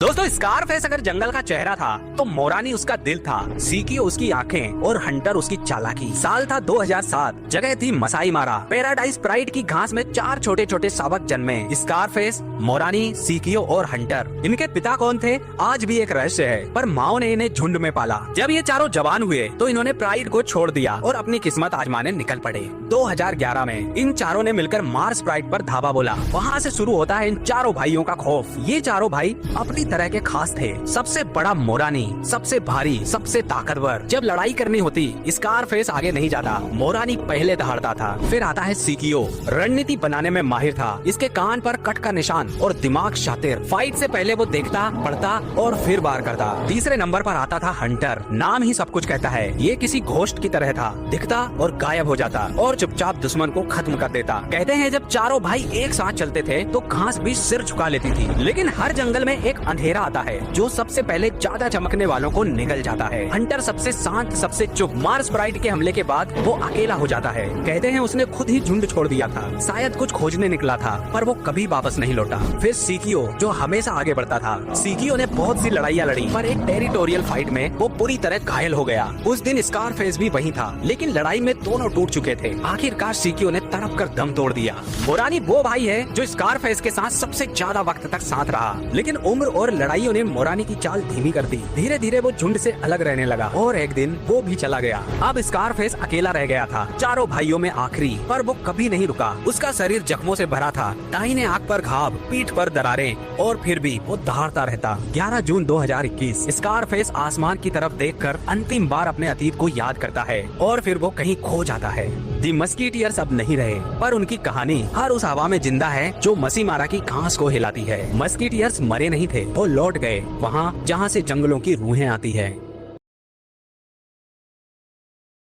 दोस्तों स्कारफेस अगर जंगल का चेहरा था तो मोरानी उसका दिल था, सीकियो उसकी आंखें और हंटर उसकी चालाकी। साल था 2007, जगह थी मसाई मारा। पैराडाइज प्राइड की घास में 4 छोटे छोटे शावक जन्मे, स्कारफेस, मोरानी, सीकियो और हंटर। इनके पिता कौन थे आज भी एक रहस्य है, पर माओ ने इन्हें झुंड में पाला। जब ये चारों जवान हुए तो इन्होंने प्राइड को छोड़ दिया और अपनी किस्मत आजमाने निकल पड़े। 2011 में इन चारों ने मिलकर मार्स प्राइड पर धावा बोला। वहाँ से शुरू होता है इन चारों भाइयों का खौफ। ये चारों भाई अपनी तरह के खास थे। सबसे बड़ा मोरानी, सबसे भारी, सबसे ताकतवर। जब लड़ाई करनी होती स्कारफेस आगे नहीं जाता, मोरानी पहले दहाड़ता था। फिर आता है सीकियो, रणनीति बनाने में माहिर था। इसके कान पर कट का निशान और दिमाग शातिर। फाइट से पहले वो देखता, पढ़ता और फिर वार करता। तीसरे नंबर पर आता था हंटर। नाम ही सब कुछ कहता है। ये किसी घोस्ट की तरह था, दिखता और गायब हो जाता और चुपचाप दुश्मन को खत्म कर देता। कहते हैं जब चारों भाई एक साथ चलते थे तो घास भी सिर झुका लेती थी। लेकिन हर जंगल में एक अंधेरा आता है जो सबसे पहले ज्यादा चमकने वालों को निगल जाता है। हंटर सबसे शांत, सबसे चुप। मार्स प्राइड के हमले के बाद वो अकेला हो जाता है। कहते हैं उसने खुद ही झुंड छोड़ दिया था, शायद कुछ खोजने निकला था, पर वो कभी वापस नहीं लौटा। फिर सीकियो जो हमेशा आगे बढ़ता था। सीकियो ने बहुत सी लड़ाइयाँ लड़ी, पर एक टेरिटोरियल फाइट में वो पूरी तरह घायल हो गया। उस दिन स्कारफेस भी वहीं था, लेकिन लड़ाई में दोनों टूट चुके थे। आखिरकार सीकियो ने तड़प कर दम तोड़ दिया। मोरानी वो भाई है जो स्कारफेस के साथ सबसे ज्यादा वक्त तक साथ रहा, लेकिन उम्र और लड़ाइयों ने मोरानी की चाल धीमी कर दी। धीरे धीरे वो झुंड से अलग रहने लगा और एक दिन वो भी चला गया। अब स्कारफेस अकेला रह गया था, चारों भाइयों में आखिरी। पर वो कभी नहीं रुका। उसका शरीर जख्मों से भरा था, दाहिने आंख पर घाव, पीठ पर दरारें, और फिर भी वो दहाड़ता रहता। 11 जून 2021 स्कारफेस आसमान की तरफ देखकर अंतिम बार अपने अतीत को याद करता है और फिर वो कहीं खो जाता है। दी मस्कीटियर्स अब नहीं रहे, पर उनकी कहानी हर उस हवा में जिंदा है जो मसी मारा की घास को हिलाती है। मस्कीटियर्स मरे नहीं थे, वो लौट गए वहाँ जहाँ से जंगलों की रूहें आती है।